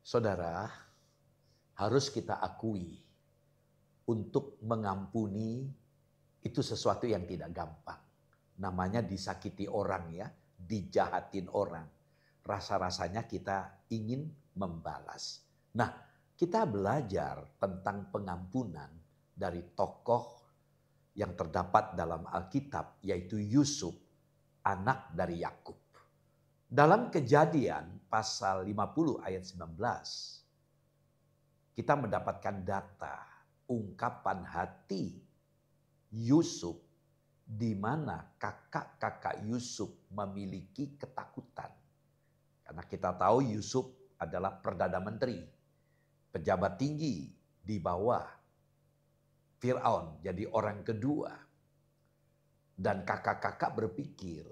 Saudara, harus kita akui, untuk mengampuni itu sesuatu yang tidak gampang. Namanya disakiti orang ya, dijahatin orang. Rasa-rasanya kita ingin membalas. Nah, kita belajar tentang pengampunan dari tokoh yang terdapat dalam Alkitab, yaitu Yusuf, anak dari Yakub. Dalam Kejadian pasal 50 ayat 19, kita mendapatkan data ungkapan hati Yusuf di mana kakak-kakak Yusuf memiliki ketakutan. Karena kita tahu Yusuf adalah Perdana Menteri, pejabat tinggi di bawah Firaun, jadi orang kedua. Dan kakak-kakak berpikir,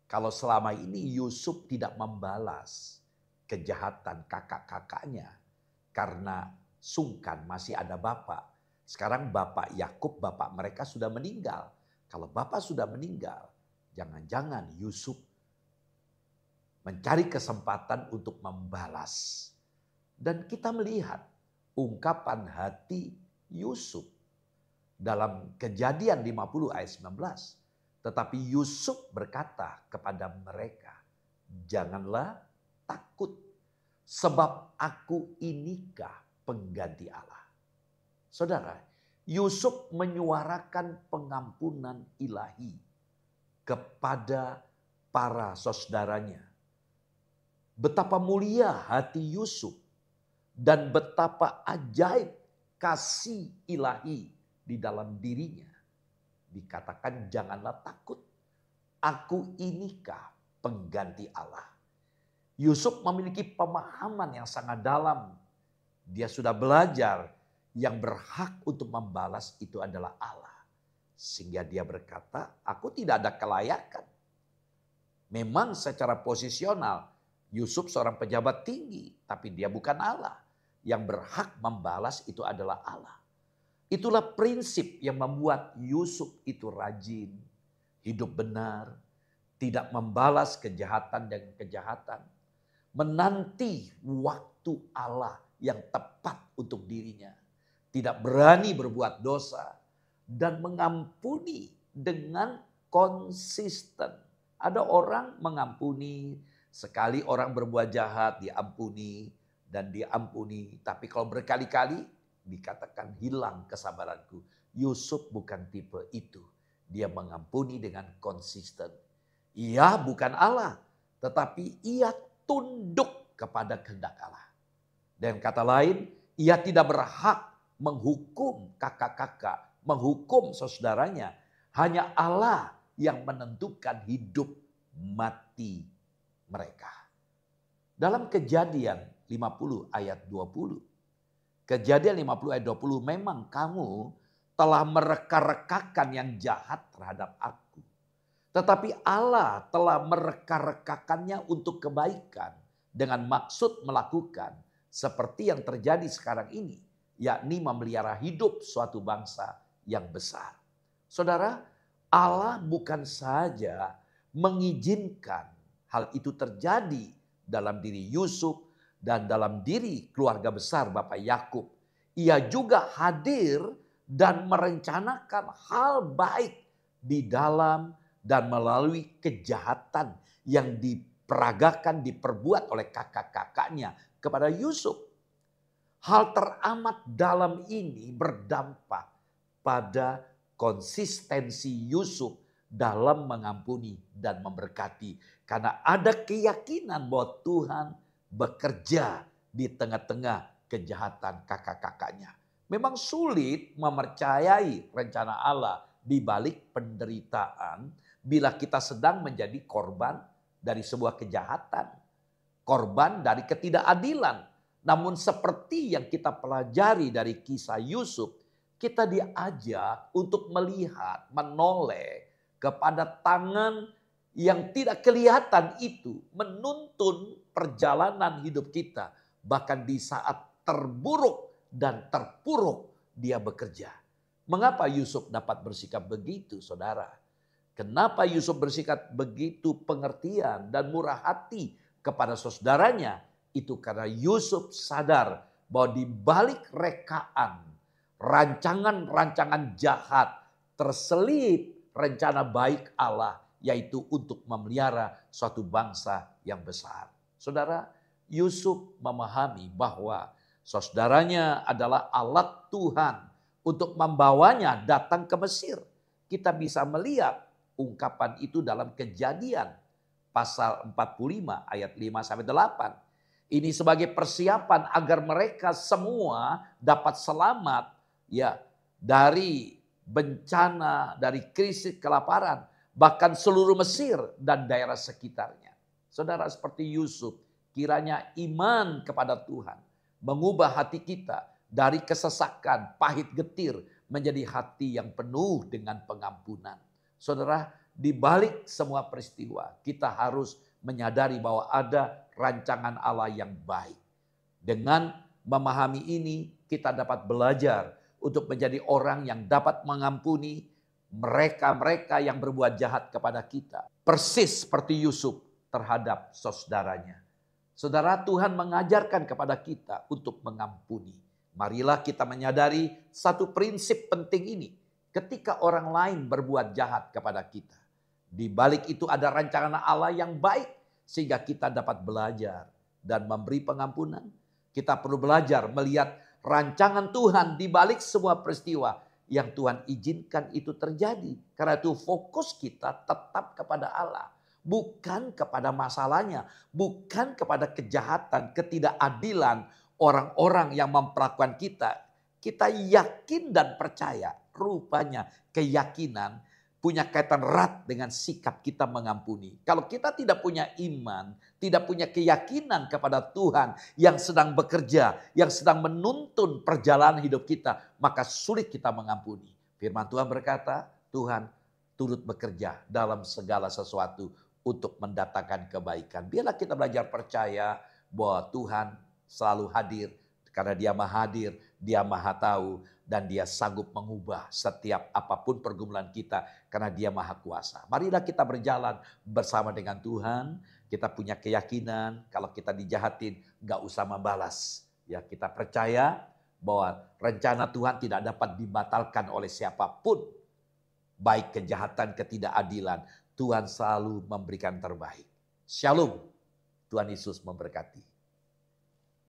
kalau selama ini Yusuf tidak membalas kejahatan kakak-kakaknya karena sungkan masih ada bapak. Sekarang bapak Yakub, bapak mereka sudah meninggal. Kalau bapak sudah meninggal, jangan-jangan Yusuf mencari kesempatan untuk membalas. Dan kita melihat ungkapan hati Yusuf dalam Kejadian 50 ayat 19. Tetapi Yusuf berkata kepada mereka, janganlah takut, sebab aku inikah pengganti Allah. Saudara, Yusuf menyuarakan pengampunan ilahi kepada para saudaranya. Betapa mulia hati Yusuf dan betapa ajaib kasih ilahi di dalam dirinya. Dikatakan janganlah takut, aku inikah pengganti Allah. Yusuf memiliki pemahaman yang sangat dalam. Dia sudah belajar yang berhak untuk membalas itu adalah Allah. Sehingga dia berkata, aku tidak ada kelayakan. Memang secara posisional Yusuf seorang pejabat tinggi, tapi dia bukan Allah. Yang berhak membalas itu adalah Allah. Itulah prinsip yang membuat Yusuf itu rajin, hidup benar, tidak membalas kejahatan dan kejahatan, menanti waktu Allah yang tepat untuk dirinya, tidak berani berbuat dosa, dan mengampuni dengan konsisten. Ada orang mengampuni, sekali orang berbuat jahat diampuni dan diampuni, tapi kalau berkali-kali dikatakan hilang kesabaranku. Yusuf bukan tipe itu. Dia mengampuni dengan konsisten. Ia bukan Allah, tetapi ia tunduk kepada kehendak Allah. Dan kata lain, ia tidak berhak menghukum kakak-kakak, menghukum saudaranya. Hanya Allah yang menentukan hidup mati mereka. Dalam Kejadian 50 ayat 20. Kejadian 50 ayat 20, memang kamu telah mereka-rekakan yang jahat terhadap aku. Tetapi Allah telah mereka-rekakannya untuk kebaikan dengan maksud melakukan seperti yang terjadi sekarang ini. Yakni memelihara hidup suatu bangsa yang besar. Saudara, Allah bukan saja mengizinkan hal itu terjadi dalam diri Yusuf dan dalam diri keluarga besar Bapak Yakub. Ia juga hadir dan merencanakan hal baik di dalam dan melalui kejahatan yang diperagakan, diperbuat oleh kakak-kakaknya kepada Yusuf. Hal teramat dalam ini berdampak pada konsistensi Yusuf dalam mengampuni dan memberkati. Karena ada keyakinan bahwa Tuhan bekerja di tengah-tengah kejahatan kakak-kakaknya. Memang sulit mempercayai rencana Allah di balik penderitaan bila kita sedang menjadi korban dari sebuah kejahatan. Korban dari ketidakadilan. Namun seperti yang kita pelajari dari kisah Yusuf, kita diajak untuk melihat, menoleh kepada tangan yang tidak kelihatan itu menuntun perjalanan hidup kita. Bahkan di saat terburuk dan terpuruk dia bekerja. Mengapa Yusuf dapat bersikap begitu, saudara? Kenapa Yusuf bersikap begitu pengertian dan murah hati kepada saudaranya? Itu karena Yusuf sadar bahwa di balik rekaan, rancangan-rancangan jahat, terselip rencana baik Allah, yaitu untuk memelihara suatu bangsa yang besar. Saudara, Yusuf memahami bahwa saudaranya adalah alat Tuhan untuk membawanya datang ke Mesir. Kita bisa melihat ungkapan itu dalam Kejadian pasal 45 ayat 5-8. Ini sebagai persiapan agar mereka semua dapat selamat ya dari bencana, dari krisis kelaparan, bahkan seluruh Mesir dan daerah sekitarnya. Saudara, seperti Yusuf, kiranya iman kepada Tuhan mengubah hati kita dari kesesakan, pahit getir menjadi hati yang penuh dengan pengampunan. Saudara, di balik semua peristiwa kita harus menyadari bahwa ada rancangan Allah yang baik. Dengan memahami ini, kita dapat belajar untuk menjadi orang yang dapat mengampuni mereka-mereka yang berbuat jahat kepada kita. Persis seperti Yusuf terhadap saudaranya. Saudara, Tuhan mengajarkan kepada kita untuk mengampuni. Marilah kita menyadari satu prinsip penting ini. Ketika orang lain berbuat jahat kepada kita, di balik itu ada rancangan Allah yang baik, sehingga kita dapat belajar dan memberi pengampunan. Kita perlu belajar melihat rancangan Tuhan di balik semua peristiwa yang Tuhan izinkan itu terjadi. Karena itu fokus kita tetap kepada Allah. Bukan kepada masalahnya, bukan kepada kejahatan, ketidakadilan orang-orang yang memperlakukan kita. Kita yakin dan percaya, rupanya keyakinan punya kaitan erat dengan sikap kita mengampuni. Kalau kita tidak punya iman, tidak punya keyakinan kepada Tuhan yang sedang bekerja, yang sedang menuntun perjalanan hidup kita, maka sulit kita mengampuni. Firman Tuhan berkata, Tuhan turut bekerja dalam segala sesuatu untuk mendatangkan kebaikan. Biarlah kita belajar percaya bahwa Tuhan selalu hadir, karena Dia Maha Hadir, Dia Maha Tahu, dan Dia sanggup mengubah setiap apapun pergumulan kita karena Dia Maha Kuasa. Marilah kita berjalan bersama dengan Tuhan. Kita punya keyakinan kalau kita dijahatin gak usah membalas. Ya, kita percaya bahwa rencana Tuhan tidak dapat dibatalkan oleh siapapun. Baik kejahatan, ketidakadilan, Tuhan selalu memberikan terbaik. Shalom. Tuhan Yesus memberkati.